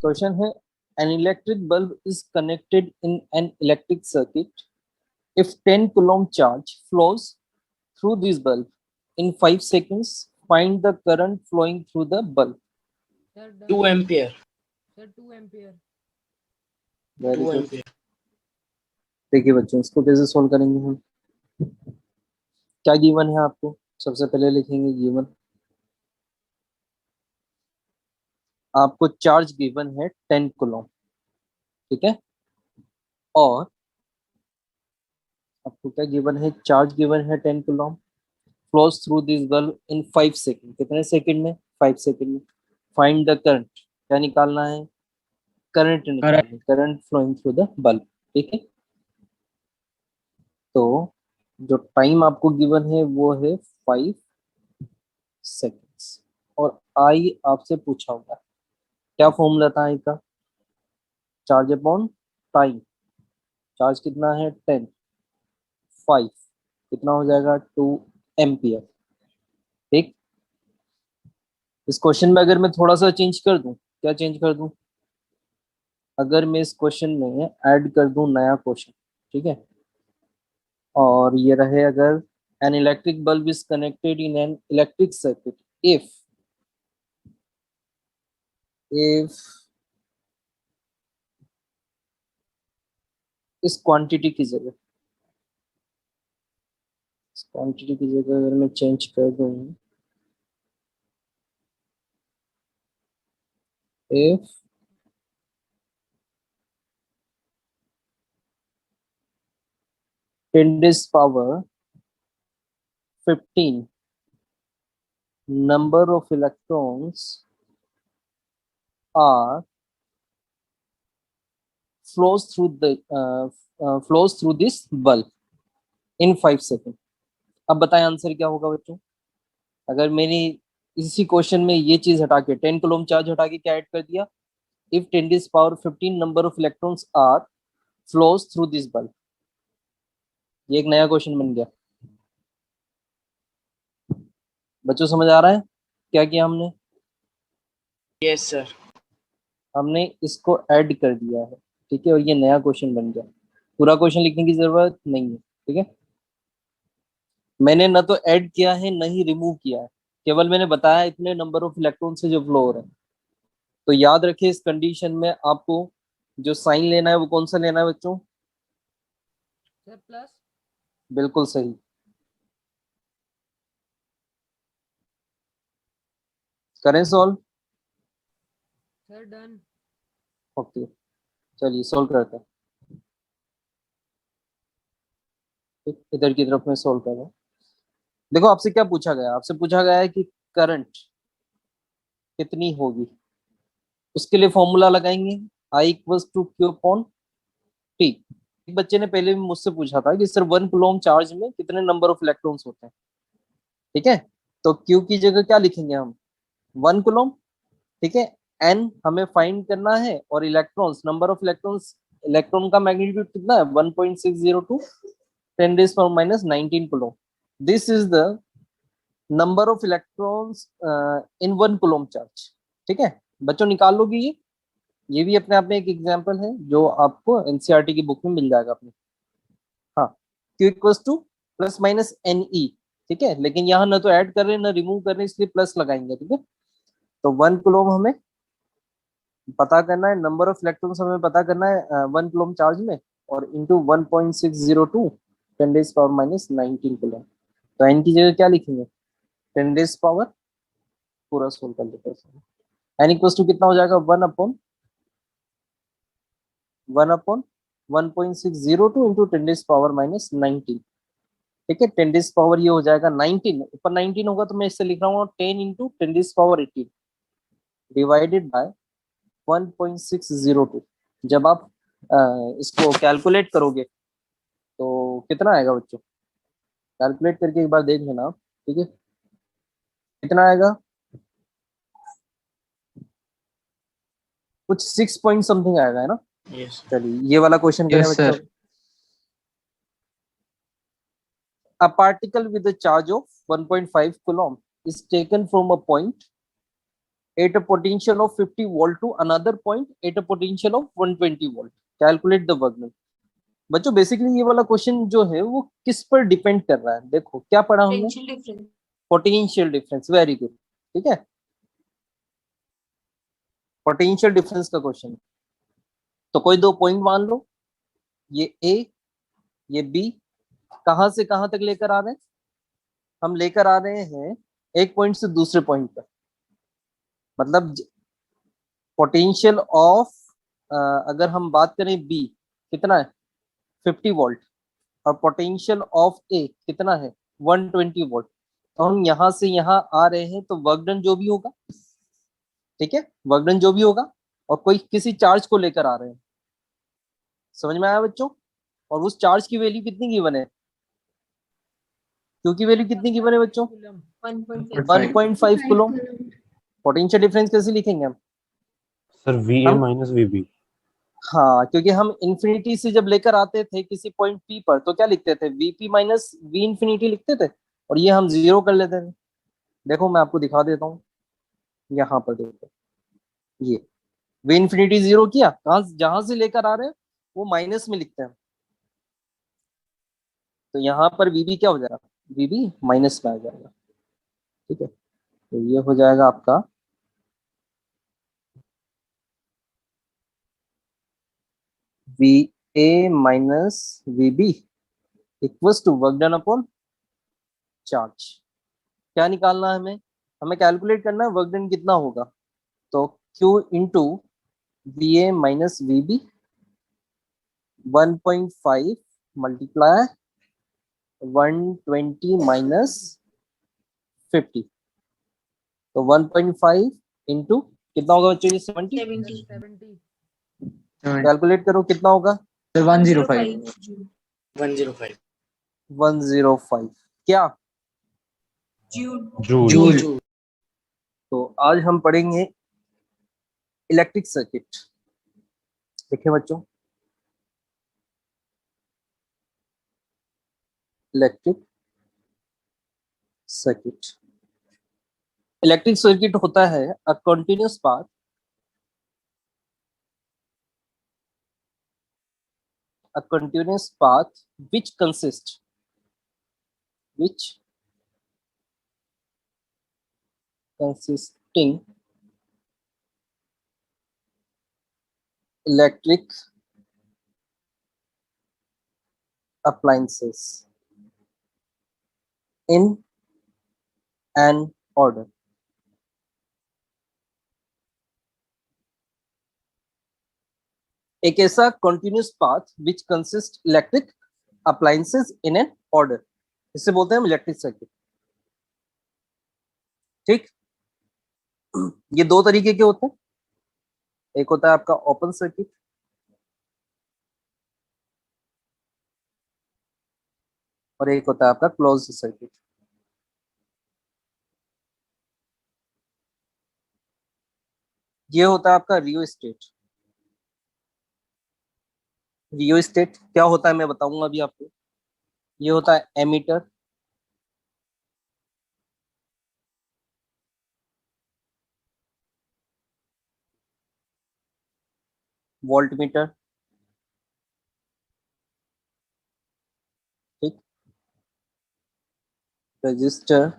Question है an electric bulb is connected in an electric circuit. If 10 coulomb charge flows through this bulb in 5 seconds, find the current flowing through the bulb. Sir 2 ampere sir 2 ampere. Very 2 good. Ampere देखिए बच्चों, इसको कैसे solve करेंगे हम? क्या given है आपको? सबसे पहले लिखेंगे गिवन। आपको चार्ज गिवन है 10 कूलम, ठीक है। और आपको क्या गिवन है? चार्ज गिवन है 10 coulomb, flows through this bulb in 5 second. कितने सेकंड में? 5 सेकंड में। Find the current. क्या निकालना है? करंट निकालना है, current flowing through the bulb, ठीक है। तो जो टाइम आपको गिवन है वो है 5 सेकंड्स। और आई आपसे पूछा होगा, क्या फॉर्मूला था आई का? Charge upon time. चार्ज कितना है? 10, 5 कितना हो जाएगा? 2 एम्पियर, ठीक। इस क्वेश्चन में अगर मैं थोड़ा सा चेंज कर दूं, क्या चेंज कर दूं? अगर मैं इस क्वेश्चन में ऐड कर दूं नया क्वेश्चन, ठीक है। और ये रहे, अगर an electric bulb is connected in an electric circuit if इस क्वांटिटी की जगह, इस क्वांटिटी की जगह अगर मैं चेंज कर दूं, if 10 raised power 15 number of electrons are flows through this bulb in 5 seconds. अब बताएं आंसर क्या होगा बच्चों? अगर मैंने इसी क्वेश्चन में ये चीज हटा के 10 कूलम चार्ज हटा के क्या ऐड कर दिया? If 10 raised power 15 number of electrons are flows through this bulb, ये एक नया क्वेश्चन बन गया। बच्चों समझ आ रहा है क्या किया हमने? Yes sir. हमने इसको ऐड कर दिया है, ठीक है, और ये नया क्वेश्चन बन गया। पूरा क्वेश्चन लिखने की जरूरत नहीं है, ठीक है। मैंने न तो ऐड किया है न ही रिमूव किया है, केवल मैंने बताया इतने नंबर ऑफ इलेक्ट्रॉन से जो फ्लो हो रहे हैं। तो याद रखिए, इस कंडीशन में आपको जो साइन लेना है वो कौन सा लेना है बच्चों? Sir plus. बिल्कुल सही। करें सॉल्व? Sir done. ओके, चलिए सॉल्व करते हैं। इधर की तरफ में सॉल्व कर रहा हूँ। देखो, आपसे क्या पूछा गया? आपसे पूछा गया है कि करंट कितनी होगी। उसके लिए फॉर्मूला लगाएंगे, I equals to Q upon T। एक बच्चे ने पहले भी मुझसे पूछा था कि सर 1 कूलम चार्ज में कितने नंबर ऑफ इलेक्ट्रॉन्स होते हैं, ठीक है। तो Q की जगह क्या लिखेंगे हम? 1 कूलम, ठीक है। N हमें फाइंड करना है, और electrons, number of electrons, electron का मैग्नीट्यूड कितना है? 1.602 10 raised power minus 19 coulomb. This is the number of electrons in 1 coulomb charge, ठीक है। बच्चों निकाल लोगे ये भी अपने आप में एक एग्जांपल है जो आपको एनसीईआरटी की बुक में मिल जाएगा अपनी। हाँ, Q equals to plus minus N E, ठीक है। लेकिन यहाँ ना तो ऐड कर रहे हैं ना रिमूव कर रहे हैं, इसलिए प्लस लगाएंगे, ठीक है। तो 1 कूलम हमें पता करना है, नंबर ऑफ इलेक्ट्रॉन्स हमें पता करना है 1 कूलम चार्ज में, और into 1.602 10 rays power minus 19 coulomb. तो एन की जगह क्या लिखेंगे? 10 रेज़ पावर, पूरा सोल्व कर लेते हैं। एन इक्वल्स टू कितना हो जाएगा? 1/1/1.602 इंटू 10 रेज़ पावर माइनस 19, ठीक है। 10 रेज़ पावर ये हो जाएगा 19, ऊपर 19 होगा तो मैं इससे लिख रहा हूँ 10 into 10 rays power 18 divided by 1.602। जब आप इसको कैलकुलेट करोगे तो कितना आएगा बच्चों? कैलकुलेट करके एक बार देख लेना आप, ठीक है। कितना आएगा? कुछ 6 पॉइंट समथिंग आएगा, है ना? यस चलिए ये वाला क्वेश्चन करें Yes, बच्चों। sir. A particle with a charge of 1.5 coulomb is taken from a point. at a potential of 50 volt to another point at a potential of 120 volt. Calculate the work done. बच्चों basically ये वाला question जो है वो किस पर depend कर रहा है? देखो क्या पढ़ा हमने, पोटेंशियल डिफरेंस। वेरी गुड, ठीक है, पोटेंशियल डिफरेंस का क्वेश्चन। तो कोई दो पॉइंट मान लो, ये ए ये बी, कहां से कहां तक लेकर आ रहे हैं? हम लेकर आ रहे हैं एक पॉइंट से दूसरे पॉइंट पर। मतलब पोटेंशियल ऑफ अगर हम बात करें बी कितना है 50 वोल्ट और पोटेंशियल ऑफ ए कितना है 120 वोल्ट। तो हम यहां से यहां आ रहे हैं तो वर्क डन जो भी होगा, ठीक है, वर्क डन जो भी होगा, और कोई किसी चार्ज को लेकर आ रहे हैं। समझ में आया बच्चों? और उस चार्ज की वैल्यू कितनी गिवन है? क्यू की वैल्यू कितनी गिवन है बच्चों? 1.5 कूलम। पोटेंशियल डिफरेंस कैसे लिखेंगे हम? Sir VA minus VB। हाँ, क्योंकि हम इंफिनिटी से जब लेकर आते थे किसी पॉइंट P पर तो क्या लिखते थे? VP माइनस V इंफिनिटी लिखते थे, और ये हम जीरो कर लेते थे। देखो मैं आपको दिखा देता हूँ, यहाँ पर देखो, ये V इंफिनिटी जीरो किया, कहाँ जहां से लेकर आ रहे हैं वो माइनस में लिखते हैं, तो यहाँ पर VB क्या हो जाएगा? VB माइनस में आ जाएगा, ठीक है। तो ये हो जाएगा आपका VA minus VB equals to work done upon charge. क्या निकालना है हमें? हमें कैलकुलेट करना है वर्क डन कितना होगा। तो Q into VA minus VB 1.5 multiply 120 minus 50, तो 1.5 इंटू कितना होगा बच्चों? ये 70। 70 कैलकुलेट करो कितना होगा? 105 105 क्या? जूल। तो आज हम पढ़ेंगे इलेक्ट्रिक सर्किट। देखिए बच्चों, इलेक्ट्रिक सर्किट, इलेक्ट्रिक सर्किट होता है a continuous path which consisting electric appliances in an order। एक ऐसा continuous path which consist electric appliances in an order, इसे बोलते हैं हम इलेक्ट्रिक सर्किट। ठीक, ये दो तरीके के होते हैं, एक होता है आपका ओपन सर्किट और एक होता है आपका क्लोज सर्किट। ये होता है आपका रियोस्टेट। रियोस्टेट क्या होता है मैं बताऊंगा अभी आपको। ये होता है एमीटर, वोल्टमीटर, ठीक, रजिस्टर,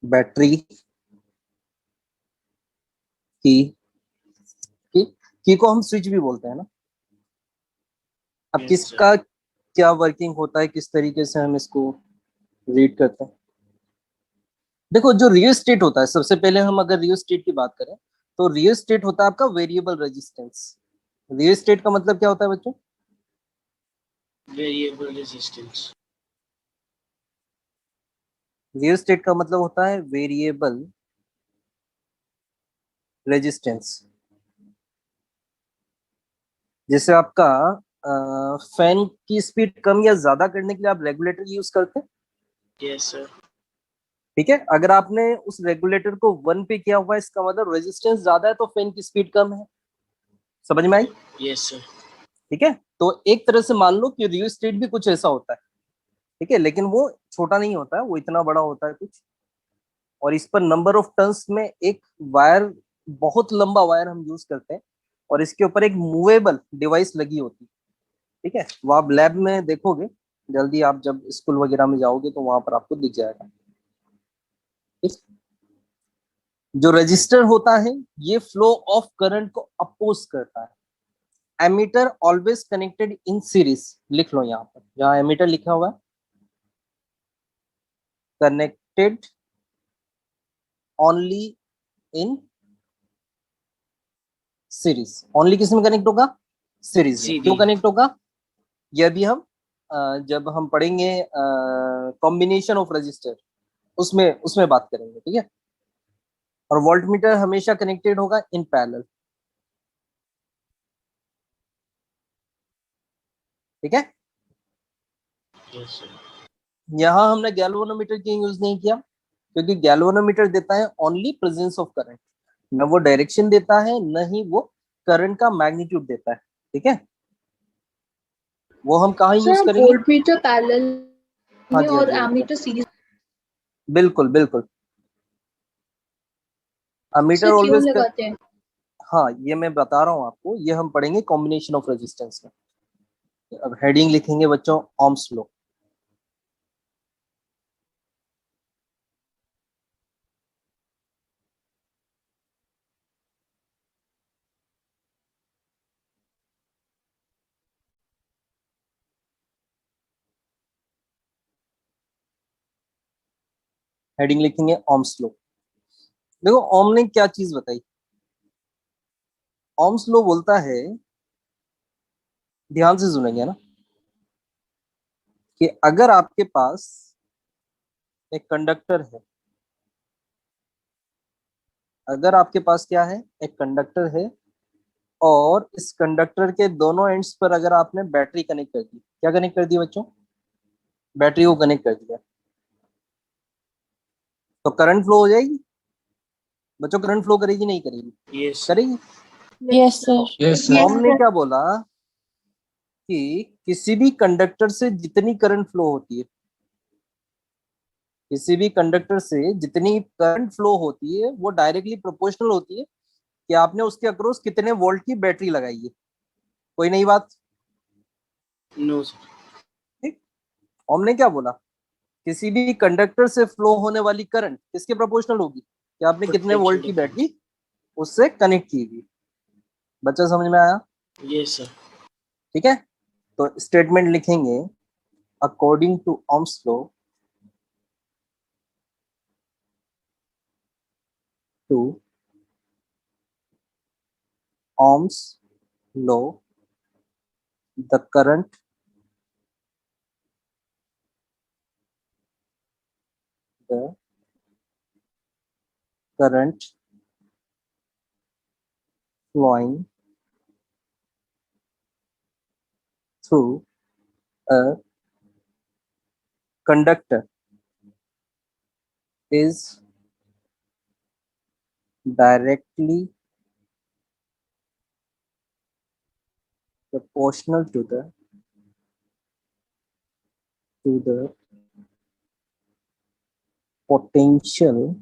बैटरी, की को हम स्विच भी बोलते हैं ना। अब Yes, किसका क्या वर्किंग होता है, किस तरीके से हम इसको रीड करते हैं। देखो जो रियोस्टेट होता है, सबसे पहले हम अगर रियोस्टेट की बात करें तो रियोस्टेट होता है आपका वेरिएबल रेजिस्टेंस। रियोस्टेट का मतलब क्या होता है बच्चों? Variable resistance. रियोस्टेट का मतलब होता है वेरिएबल रेजिस्टेंस। जैसे आपका फैन की स्पीड कम या ज्यादा करने के लिए आप रेगुलेटर यूज करते हैं, यस सर। ठीक है। अगर आपने उस रेगुलेटर को 1 पे किया हुआ है, इसका मतलब रेजिस्टेंस ज्यादा है तो फैन की स्पीड कम है। समझ में आई? Yes sir. ठीक है, तो एक तरह से मान लो कि रियोस्टेट भी कुछ ऐसा होता है। ठीक है, लेकिन वो छोटा नहीं होता है, वो इतना बड़ा होता है कुछ, और इस पर नंबर ऑफ टन्स में एक वायर, बहुत लंबा वायर हम यूज करते हैं, और इसके ऊपर एक मूवेबल डिवाइस लगी होती है। ठीक है, वो आप लैब में देखोगे जल्दी, आप जब स्कूल वगैरह में जाओगे तो वहां पर आपको दिख जाएगा। ठीक, जो रजिस्टर होता है ये फ्लो ऑफ करंट को अपोज करता है। Ammeter always connected in series, लिख लो यहाँ पर, जहाँ एमीटर लिखा हुआ है, connected only in series. Only किस में कनेक्ट होगा? सीरीज में। क्यों CD. कनेक्ट होगा? यह भी हम जब हम पढ़ेंगे कॉम्बिनेशन ऑफ रजिस्टर, उसमें उसमें बात करेंगे। ठीक है, और वोल्टमीटर हमेशा कनेक्टेड होगा इन पैरेलल। ठीक है, Yes, sir. यहाँ हमने गैल्वेनोमीटर क्यों यूज नहीं किया? क्योंकि गैल्वेनोमीटर देता है ओनली प्रेजेंस ऑफ करंट, न वो डायरेक्शन देता है, न ही वो करंट का मैग्नीट्यूड देता है। ठीक है, वो हम कहाँ यूज सर करेंगे? वोल्टमीटर पैरेलल हाँ में जी, हाँ और जी, हाँ जी। एमीटर सीरीज बिल्कुल बिल्कुल, अमीटर से क्यों ऑलवेज लगाते हैं? हाँ, ये मैं बता रहा हूँ आपको, ये हम पढ़ेंगे कॉम्बिनेशन ऑफ रेजिस्टेंस में। अब हेडिंग लिखेंगे बच्चों, ओम्स लॉ। हेडिंग लिखेंगे ओम्स लॉ। देखो ओम ने क्या चीज बताई। ओम्स लॉ बोलता है, ध्यान से सुनेंगे ना, कि अगर आपके पास एक कंडक्टर है, अगर आपके पास क्या है, एक कंडक्टर है, और इस कंडक्टर के दोनों एंड्स पर अगर आपने बैटरी कनेक्ट कर दी, क्या कनेक्ट कर दी बच्चों? बैटरी को कनेक्ट कर दिया, तो करंट फ्लो हो जाएगी बच्चों। करंट फ्लो करेगी नहीं करेगी? Yes, sir. करेगी। Yes sir. Yes, sir. ओम ने क्या बोला कि किसी भी कंडक्टर से जितनी करंट फ्लो होती है, किसी भी कंडक्टर से जितनी करंट फ्लो होती है, वो डायरेक्टली प्रोपोर्शनल होती है कि आपने उसके अक्रॉस कितने वोल्ट की बैटरी लगाई है। कोई नई बात? No, sir. ठीक, ओम ने क्या बोला, किसी भी कंडक्टर से फ्लो होने वाली करंट किसके प्रोपोर्शनल होगी, कि आपने कितने Potential वोल्ट की difference. बैटरी उससे कनेक्ट की थी। बच्चा समझ में आया? Yes, sir. ठीक है, तो स्टेटमेंट लिखेंगे, according to Ohm's law, to Ohm's law, the current the current flowing through a conductor is directly proportional to the potential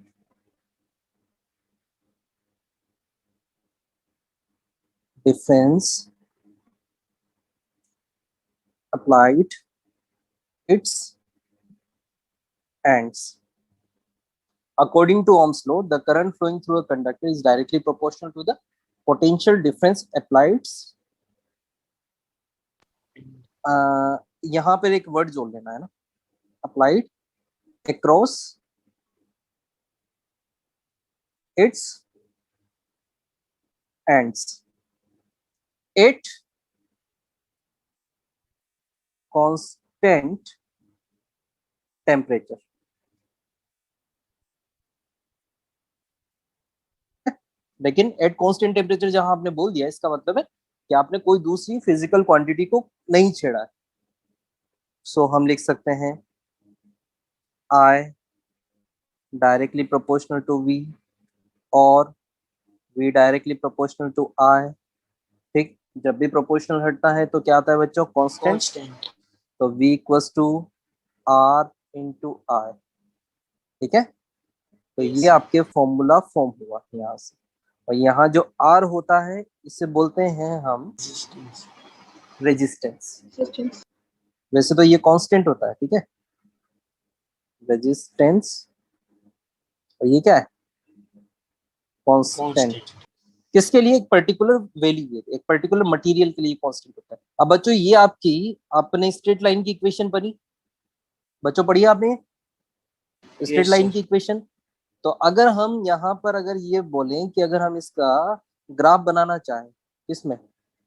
difference applied its ends. According to Ohm's law, the current flowing through a conductor is directly proportional to the potential difference applied. यहाँ पर एक word जोड़ लेना है ना, applied across its ends at constant temperature. लेकिन at constant temperature जहां आपने बोल दिया, इसका मतलब है कि आपने कोई दूसरी फिजिकल क्वांटिटी को नहीं छेड़ा है। सो हम लिख सकते हैं I directly proportional to V, और V directly proportional to I। ठीक, जब भी प्रोपोर्शनल हटता है तो क्या आता है बच्चों? कांस्टेंट। Constant. तो V equals to R into I, ठीक है। तो ये आपके फॉर्मूला फॉर्म हुआ यहाँ से, और यहाँ जो आर होता है इसे बोलते हैं हम Resistance. रेजिस्टेंस। Resistance. वैसे तो ये कांस्टेंट होता है, ठीक है, रेजिस्टेंस, और ये क्या है, कांस्टेंट। Constant. किसके लिए, एक पर्टिकुलर वैल्यू, एक पर्टिकुलर मटेरियल के लिए कांस्टेंट होता है। अब बच्चों ये आपकी, आपने स्ट्रेट लाइन की इक्वेशन पढ़ी, बच्चों पढ़ी आपने स्ट्रेट Yes, लाइन sir. की इक्वेशन। तो अगर हम यहाँ पर अगर ये बोलें कि अगर हम इसका ग्राफ बनाना चाहें, इसमें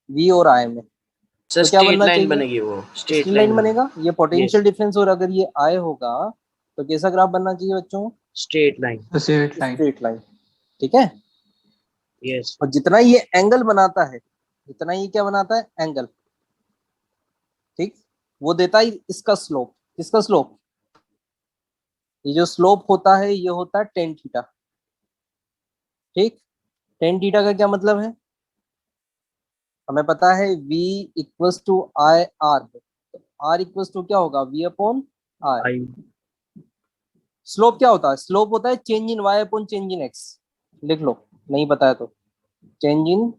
v और i में, सर तो क्या स्ट्रेट बनना लाइन चाहिए, बनेगी, वो स्ट्रेट स्ट्रेट लाइन लाइन बनेगा। ये पोटेंशियल डिफरेंस, और अगर ये i होगा तो कैसा ग्राफ बनना चाहिए बच्चों, स्ट्रेट लाइन. स्ट्रेट लाइन, ठीक है। यस. और जितना ये एंगल बनाता है, जितना ये क्या बनाता है, एंगल, ठीक, वो देता है इसका स्लोप। किसका स्लोप, ये जो स्लोप होता है ये होता है टेन थीटा, ठीक। टेन थीटा का क्या मतलब है, हमें पता है v equals to I R, तो r इक्वल्स टू क्या होगा, v upon I. I. Slope क्या होता है, स्लोप होता है change in y upon change in x, लिख लो, नहीं पता है तो, change in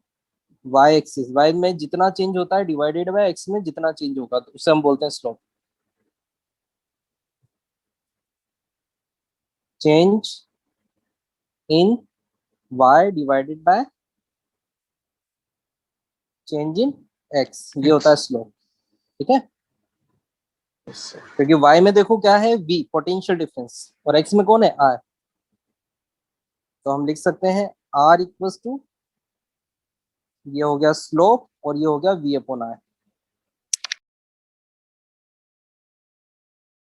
y axis, y में जितना चेंज होता है डिवाइडेड बाय x में जितना चेंज होगा, तो उसे हम बोलते हैं slope. Change in y divided by change in x, ये होता है स्लोप, ठीक है। Yes sir. क्योंकि y में देखो क्या है, v पोटेंशियल डिफरेंस, और x में कौन है, r, तो हम लिख सकते हैं r इक्वल्स टू, ये हो गया स्लोप और ये हो गया v अपॉन आई।